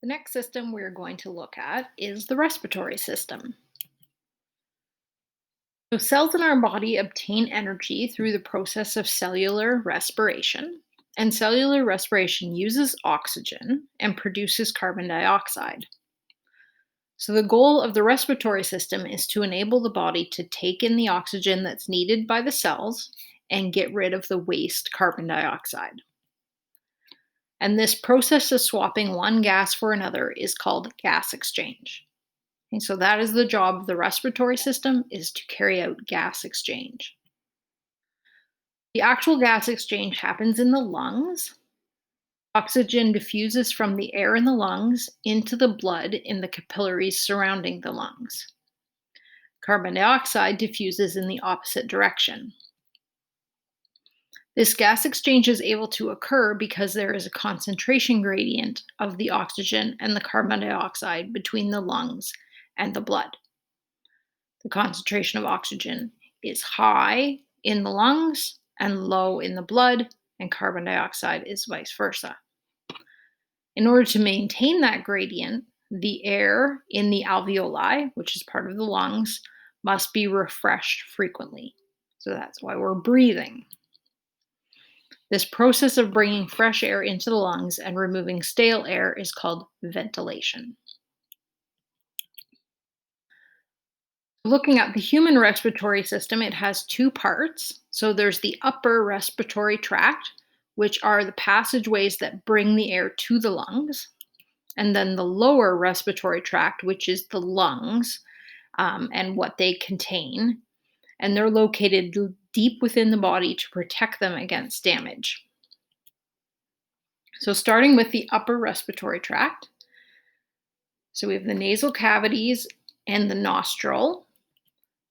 The next system we're going to look at is the respiratory system. So, cells in our body obtain energy through the process of cellular respiration, and cellular respiration uses oxygen and produces carbon dioxide. So, the goal of the respiratory system is to enable the body to take in the oxygen that's needed by the cells and get rid of the waste carbon dioxide. And this process of swapping one gas for another is called gas exchange. And so that is the job of the respiratory system, is to carry out gas exchange. The actual gas exchange happens in the lungs. Oxygen diffuses from the air in the lungs into the blood in the capillaries surrounding the lungs. Carbon dioxide diffuses in the opposite direction. This gas exchange is able to occur because there is a concentration gradient of the oxygen and the carbon dioxide between the lungs and the blood. The concentration of oxygen is high in the lungs and low in the blood, and carbon dioxide is vice versa. In order to maintain that gradient, the air in the alveoli, which is part of the lungs, must be refreshed frequently. So that's why we're breathing. This process of bringing fresh air into the lungs and removing stale air is called ventilation. Looking at the human respiratory system, it has two parts. So there's the upper respiratory tract, which are the passageways that bring the air to the lungs, and then the lower respiratory tract, which is the lungs and what they contain. And they're located deep within the body to protect them against damage. So starting with the upper respiratory tract, so we have the nasal cavities and the nostril,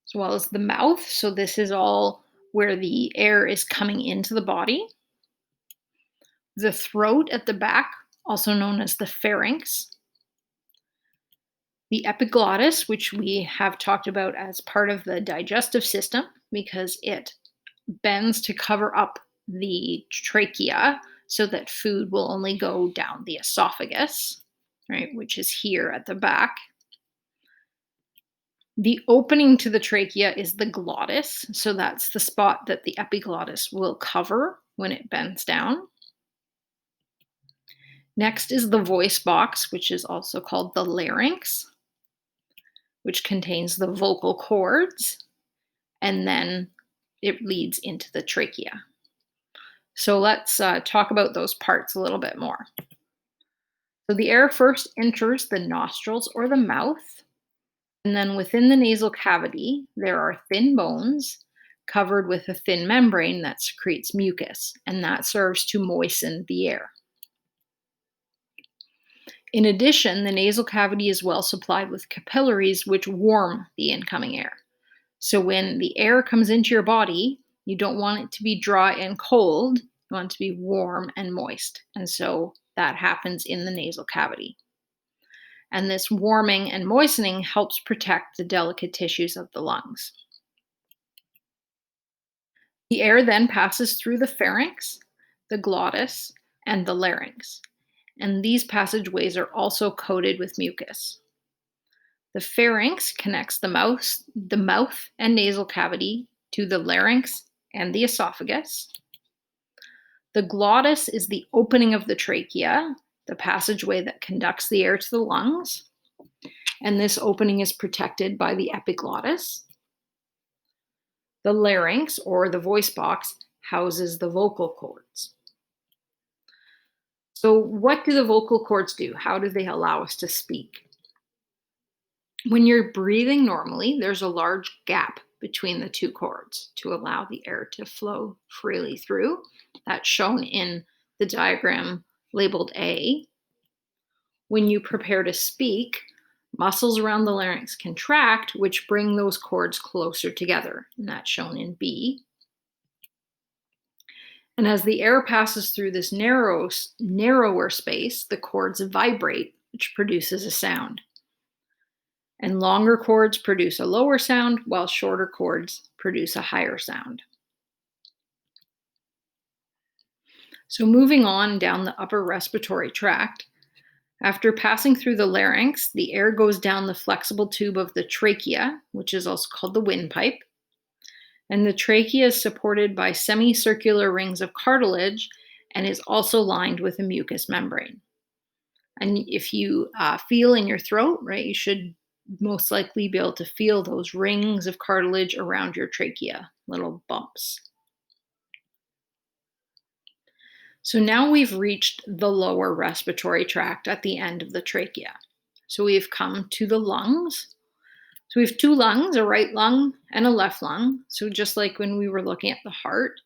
as well as the mouth. So this is all where the air is coming into the body. The throat at the back, also known as the pharynx. The epiglottis, which we have talked about as part of the digestive system because it bends to cover up the trachea so that food will only go down the esophagus, right, which is here at the back. The opening to the trachea is the glottis, so that's the spot that the epiglottis will cover when it bends down. Next is the voice box, which is also called the larynx, which contains the vocal cords, and then it leads into the trachea. So let's talk about those parts a little bit more. So the air first enters the nostrils or the mouth, and then within the nasal cavity, there are thin bones covered with a thin membrane that secretes mucus, and that serves to moisten the air. In addition, the nasal cavity is well supplied with capillaries which warm the incoming air. So when the air comes into your body, you don't want it to be dry and cold, you want it to be warm and moist. And so that happens in the nasal cavity. And this warming and moistening helps protect the delicate tissues of the lungs. The air then passes through the pharynx, the glottis, and the larynx. And these passageways are also coated with mucus. The pharynx connects the mouth and nasal cavity to the larynx and the esophagus. The glottis is the opening of the trachea, the passageway that conducts the air to the lungs. And this opening is protected by the epiglottis. The larynx, or the voice box, houses the vocal cords. So what do the vocal cords do? How do they allow us to speak? When you're breathing normally, there's a large gap between the two cords to allow the air to flow freely through. That's shown in the diagram labeled A. When you prepare to speak, muscles around the larynx contract, which bring those cords closer together, and that's shown in B. And as the air passes through this narrower space, the cords vibrate, which produces a sound. And longer cords produce a lower sound, while shorter cords produce a higher sound. So moving on down the upper respiratory tract, After passing through the larynx, the air goes down the flexible tube of the trachea, which is also called the windpipe. And the trachea is supported by semicircular rings of cartilage and is also lined with a mucous membrane. And if you feel in your throat, right, you should most likely be able to feel those rings of cartilage around your trachea, little bumps. So now we've reached the lower respiratory tract at the end of the trachea. So we've come to the lungs. So we have two lungs, a right lung and a left lung. So just like when we were looking at the heart,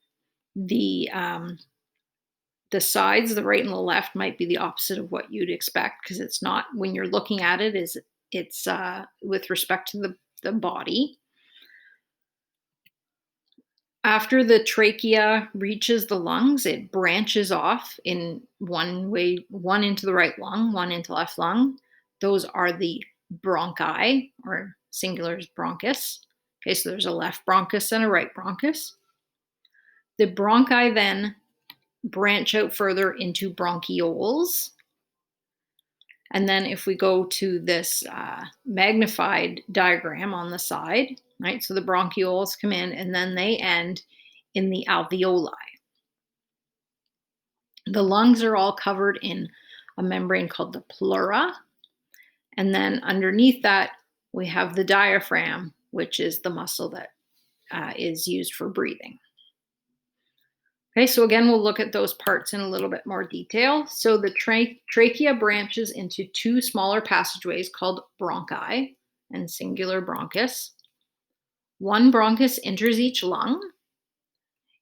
the sides, the right and the left, might be the opposite of what you'd expect because it's not when you're looking at it. It's with respect to the body. After the trachea reaches the lungs, it branches off in one way, one into the right lung, one into left lung. Those are the bronchi, or singular is bronchus. Okay, so there's a left bronchus and a right bronchus. The bronchi then branch out further into bronchioles. And then if we go to this magnified diagram on the side, right, so the bronchioles come in and then they end in the alveoli. The lungs are all covered in a membrane called the pleura. And then underneath that, we have the diaphragm, which is the muscle that is used for breathing. Okay, so again, we'll look at those parts in a little bit more detail. So the trachea branches into two smaller passageways called bronchi and singular bronchus. One bronchus enters each lung.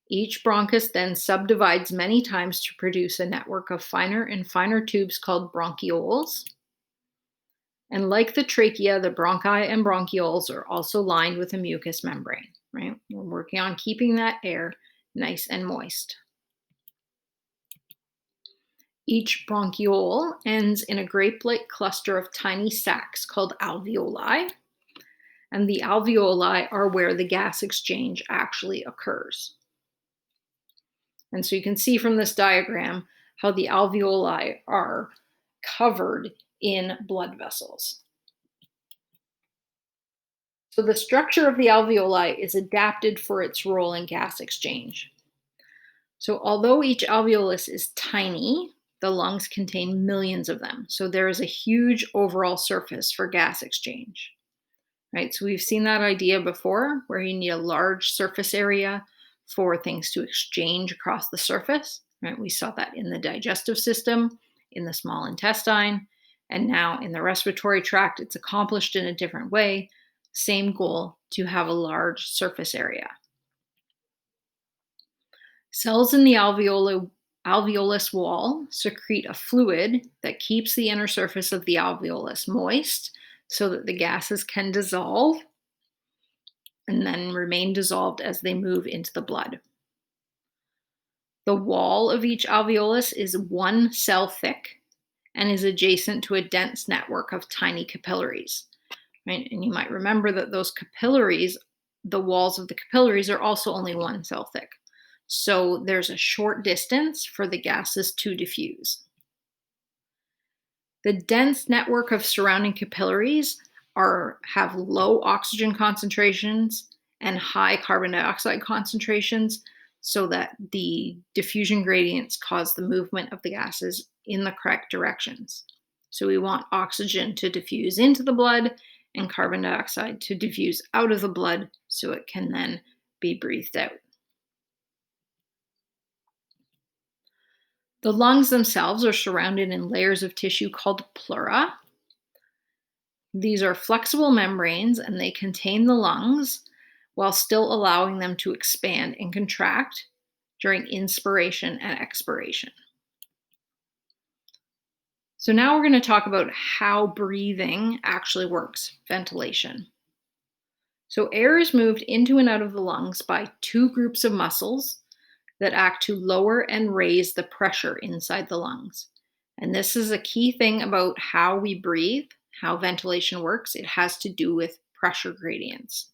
Each bronchus then subdivides many times to produce a network of finer and finer tubes called bronchioles. And like the trachea, the bronchi and bronchioles are also lined with a mucous membrane, right? We're working on keeping that air nice and moist. Each bronchiole ends in a grape-like cluster of tiny sacs called alveoli. And the alveoli are where the gas exchange actually occurs. And so you can see from this diagram how the alveoli are covered in blood vessels. So the structure of the alveoli is adapted for its role in gas exchange. So although each alveolus is tiny, the lungs contain millions of them. So there is a huge overall surface for gas exchange. Right? So we've seen that idea before where you need a large surface area for things to exchange across the surface. Right? We saw that in the digestive system, in the small intestine, and now in the respiratory tract. It's accomplished in a different way. Same goal, to have a large surface area. Cells in the alveolus wall secrete a fluid that keeps the inner surface of the alveolus moist so that the gases can dissolve and then remain dissolved as they move into the blood. The wall of each alveolus is 1 cell thick and is adjacent to a dense network of tiny capillaries. Right? And you might remember that those capillaries, the walls of the capillaries, are also only 1 cell thick. So there's a short distance for the gases to diffuse. The dense network of surrounding capillaries have low oxygen concentrations and high carbon dioxide concentrations so that the diffusion gradients cause the movement of the gases in the correct directions. So we want oxygen to diffuse into the blood and carbon dioxide to diffuse out of the blood so it can then be breathed out. The lungs themselves are surrounded in layers of tissue called pleura. These are flexible membranes and they contain the lungs while still allowing them to expand and contract during inspiration and expiration. So now we're going to talk about how breathing actually works, ventilation. So air is moved into and out of the lungs by two groups of muscles that act to lower and raise the pressure inside the lungs. And this is a key thing about how we breathe, how ventilation works. It has to do with pressure gradients.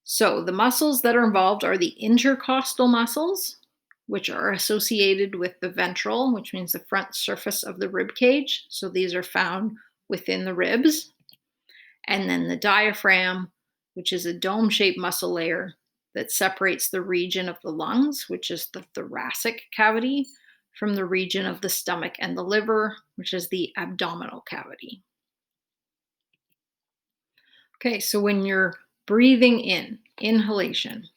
So the muscles that are involved are the intercostal muscles, which are associated with the ventral, which means the front surface of the rib cage. So these are found within the ribs. And then the diaphragm, which is a dome-shaped muscle layer that separates the region of the lungs, which is the thoracic cavity, from the region of the stomach and the liver, which is the abdominal cavity. Okay, so when you're breathing in, inhalation,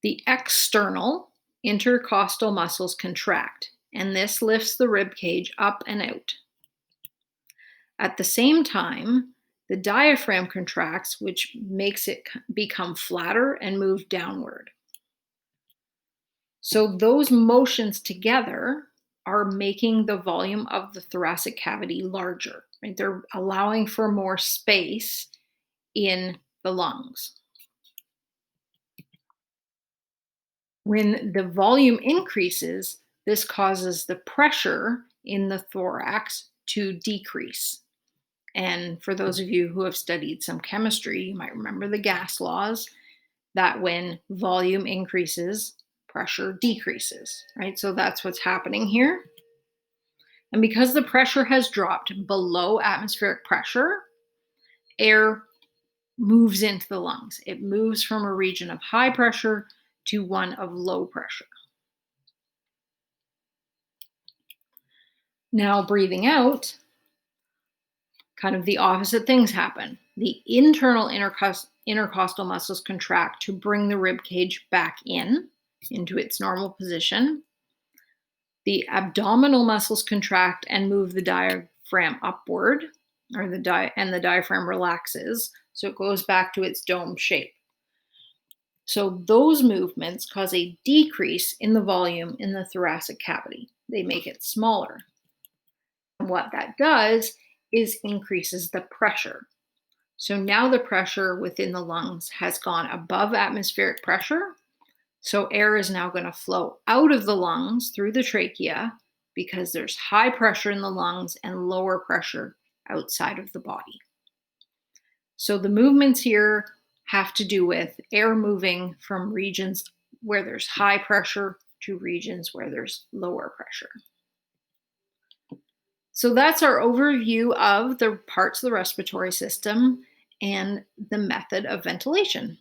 the external intercostal muscles contract, and this lifts the rib cage up and out. At the same time, the diaphragm contracts, which makes it become flatter and move downward. So those motions together are making the volume of the thoracic cavity larger, right? They're allowing for more space in the lungs. When the volume increases, this causes the pressure in the thorax to decrease. And for those of you who have studied some chemistry, you might remember the gas laws that when volume increases, pressure decreases, right? So that's what's happening here. And because the pressure has dropped below atmospheric pressure, air moves into the lungs. It moves from a region of high pressure to one of low pressure. Now, breathing out, kind of the opposite things happen. The internal intercostal muscles contract to bring the rib cage back into its normal position. The abdominal muscles contract and move the diaphragm upward, and the diaphragm relaxes, so it goes back to its dome shape. So those movements cause a decrease in the volume in the thoracic cavity. They make it smaller. And what that does is increases the pressure. So now the pressure within the lungs has gone above atmospheric pressure. So air is now going to flow out of the lungs through the trachea because there's high pressure in the lungs and lower pressure outside of the body. So the movements here have to do with air moving from regions where there's high pressure to regions where there's lower pressure. So that's our overview of the parts of the respiratory system and the method of ventilation.